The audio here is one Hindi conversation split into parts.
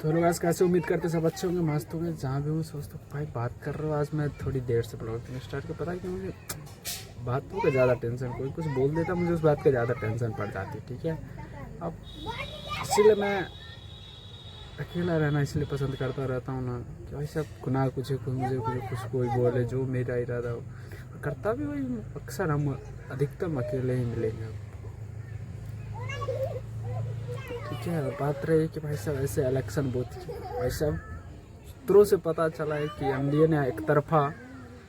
तो लोग आज कैसे उम्मीद करते सब अच्छे होंगे, मस्त होंगे। जहाँ भी हूँ सोचता हूँ भाई बात कर रहा हूँ। आज मैं थोड़ी देर से ब्लॉगिंग स्टार्ट कर, पता है कि मुझे बातों का ज़्यादा टेंशन, कोई कुछ बोल देता मुझे उस बात का ज़्यादा टेंशन पड़ जाती, ठीक है। अब इसीलिए मैं अकेला रहना इसलिए पसंद करता रहता हूँ ना, कि भाई सब गुनाह कुछ मुझे कुछ कोई बोले, जो मेरा इरादा हो करता भी वही। अक्सर हम अधिकतम अकेले ही मिलेंगे, ठीक है। बात रही कि भाई साहब ऐसे इलेक्शन बूथ की, भाई साहब सूत्रों से पता चला है कि एनडीए ने एक तरफा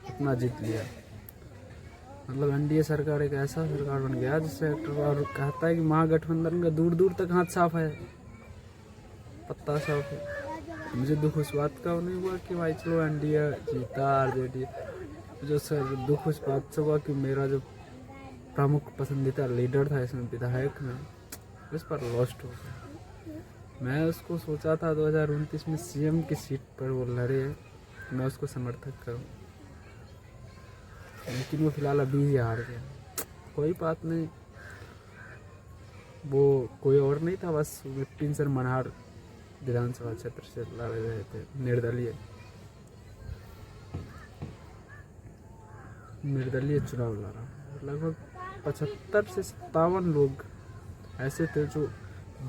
अपना जीत लिया। मतलब एनडीए सरकार एक ऐसा सरकार बन गया जिससे और कहता है कि महागठबंधन का दूर दूर तक हाथ साफ है, पत्ता साफ है। मुझे दुख उस बात का नहीं हुआ कि भाई चलो एनडीए जीता, आरजेडी। जो सर दुख उस बात से हुआ कि मेरा जो प्रमुख पसंदीदा लीडर था इसमें, विधायक में, इस पर लॉस्ट हो गया। मैं उसको सोचा था 2029 में सीएम की सीट पर वो लड़े, मैं उसको समर्थक करूं, लेकिन वो फिलहाल अभी ही हार गया। कोई बात नहीं, वो कोई और नहीं था, बस विपिन सर मनहार विधानसभा क्षेत्र से लड़ रहे थे, निर्दलीय चुनाव लड़ा। लगभग 75 से 57 लोग ऐसे थे जो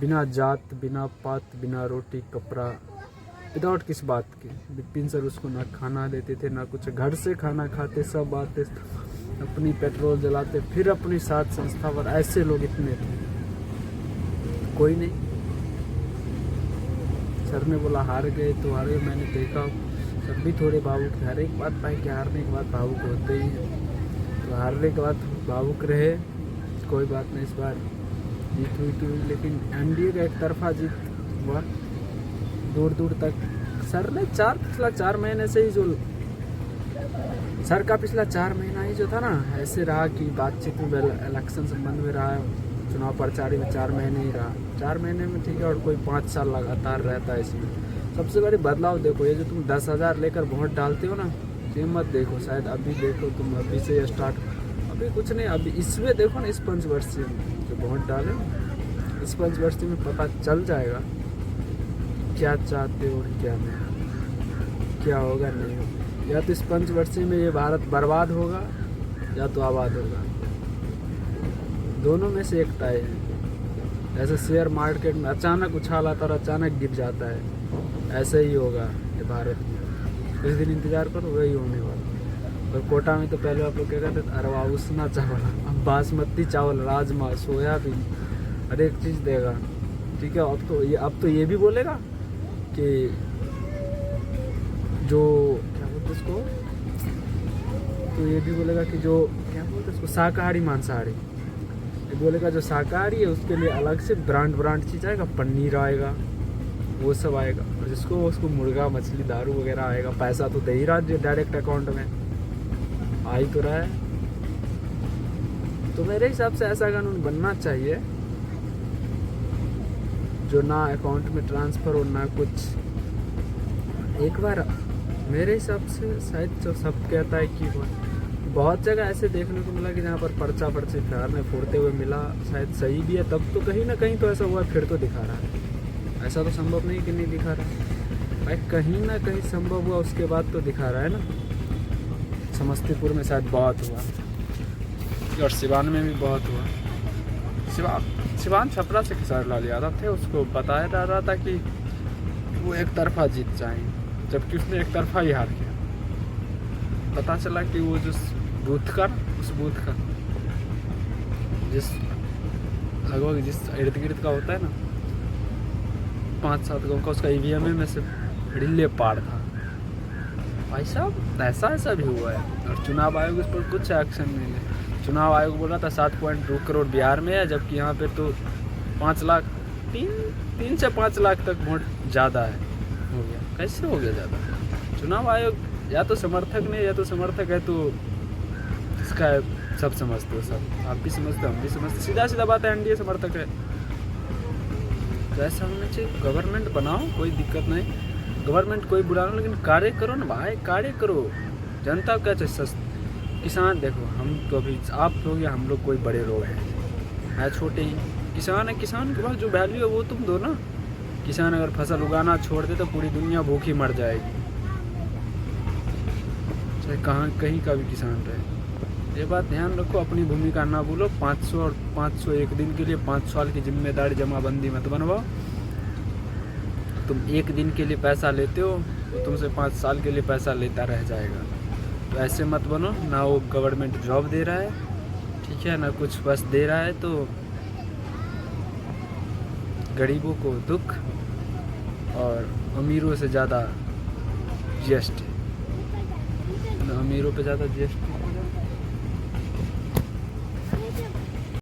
बिना जात, बिना पात, बिना रोटी कपड़ा, विदाउट किस बात के, विपिन सर उसको ना खाना देते थे ना कुछ, घर से खाना खाते, सब आते अपनी पेट्रोल जलाते, फिर अपनी साथ संस्था पर। ऐसे लोग इतने थे, कोई नहीं। सर ने बोला हार गए तो हारे। मैंने देखा सब भी थोड़े भावुक थे, हर एक बात पाई कि हारने के बाद भावुक होते ही हैं, तो हारने के बाद भावुक रहे। कोई बात नहीं, इस बार जीत हुई, लेकिन एनडीए का एक तरफा जीत हुआ दूर दूर तक। सर ने पिछला 4 महीने से ही जो सर का पिछला 4 महीना ही जो था ना, ऐसे रहा कि बातचीत में इलेक्शन संबंध में रहा, चुनाव प्रचार में 4 महीने ही रहा। 4 महीने में ठीक है, और कोई 5 साल लगातार रहता है इसमें। सबसे बड़ी बदलाव देखो, ये जो तुम 10,000 लेकर वोट डालते हो ना, ये मत देखो, शायद अभी देखो तुम, अभी से स्टार्ट, अभी कुछ नहीं, अभी इसमें देखो ना, इस पंचवर्षीय में जो वोट डाले, इस पंचवर्षीय में पता चल जाएगा क्या चाहते हो और क्या नहीं, क्या होगा नहीं होगा। या तो इस पंचवर्षीय में ये भारत बर्बाद होगा या तो आबाद होगा, दोनों में से एक तय है। ऐसे शेयर मार्केट में अचानक उछाल आता और अचानक गिर जाता है, ऐसे ही होगा ये भारत में। कुछ दिन इंतजार करो, वही होने वाला। और कोटा में तो पहले आप लोग क्या कहते थे, अरवा उसना चावल, अब बासमती चावल, राजमा, सोयाबीन, हर एक चीज़ देगा, ठीक है। अब तो ये भी बोलेगा कि जो क्या बोलते उसको, तो ये भी बोलेगा कि जो क्या बोलते उसको, शाकाहारी मांसाहारी, ये बोलेगा जो शाकाहारी है उसके लिए अलग से ब्रांड चीज़ आएगा, पनीर आएगा, वो सब आएगा। और जिसको उसको मुर्गा, मछली, दारू वगैरह आएगा। पैसा तो दे ही रहा है डायरेक्ट अकाउंट में, आ ही तो रहा है। तो मेरे हिसाब से ऐसा कानून बनना चाहिए जो ना अकाउंट में ट्रांसफ़र हो ना कुछ। एक बार मेरे हिसाब से शायद जो सब कहता है कि बहुत जगह ऐसे देखने को मिला कि जहाँ पर पर्चे फिलहाल में फोड़ते हुए मिला, शायद सही भी है, तब तो कहीं ना कहीं तो ऐसा हुआ, फिर तो दिखा रहा है। ऐसा तो संभव नहीं कि नहीं दिखा रहा है भाई, कहीं ना कहीं संभव हुआ, उसके बाद तो दिखा रहा है ना। समस्तीपुर में शायद बहुत हुआ और सिवान में भी बहुत हुआ। सिवान छपरा से किसान लाल यादव थे, उसको बताया जा रहा था कि वो एक तरफा जीत जाएंगे, जबकि उसने एक तरफा ही हार गया। पता चला कि वो जिस बूथ का जिस लगभग जिस इर्द गिर्द का होता है ना, 5-7 गाँव का, उसका ईवीएम में से रिले पार था भाई साहब। ऐसा भी हुआ है, और चुनाव आयोग उस पर कुछ एक्शन नहीं है। चुनाव आयोग बोला था 7.2 करोड़ बिहार में है, जबकि यहाँ पे तो 5 लाख, 3 से 5 लाख तक वोट ज़्यादा है, हो गया। कैसे हो गया ज़्यादा? चुनाव आयोग या तो समर्थक नहीं, या तो समर्थक है तो इसका है, सब समझते हो, सब आप भी समझते हो, हम भी समझते, सीधा बात है, एनडीए समर्थक है। तो ऐसा होना चाहिए। गवर्नमेंट बनाओ, कोई दिक्कत नहीं, गवर्नमेंट कोई बुरा नहीं, लेकिन कार्य करो ना भाई, कार्य करो। जनता क्या चाहिए? किसान देखो, हम तो अभी आप लोग या हम लोग कोई बड़े लोग हैं, मैं छोटे ही किसान है। किसान के पास जो वैल्यू है वो तुम दो ना। किसान अगर फसल उगाना छोड़ दे तो पूरी दुनिया भूखी मर जाएगी, चाहे कहाँ कहीं का भी किसान रहे। ये बात ध्यान रखो, अपनी भूमिका ना भूलो। 500 और 500 एक दिन के लिए 5 साल की जिम्मेदारी जमाबंदी मत बनवाओ। तुम एक दिन के लिए पैसा लेते हो तो तुमसे 5 साल के लिए पैसा लेता रह जाएगा। तो ऐसे मत बनो। ना वो गवर्नमेंट जॉब दे रहा है, ठीक है, ना कुछ बस दे रहा है, तो गरीबों को दुख और अमीरों से ज़्यादा जीएसटी, अमीरों पे ज़्यादा जीएसटी।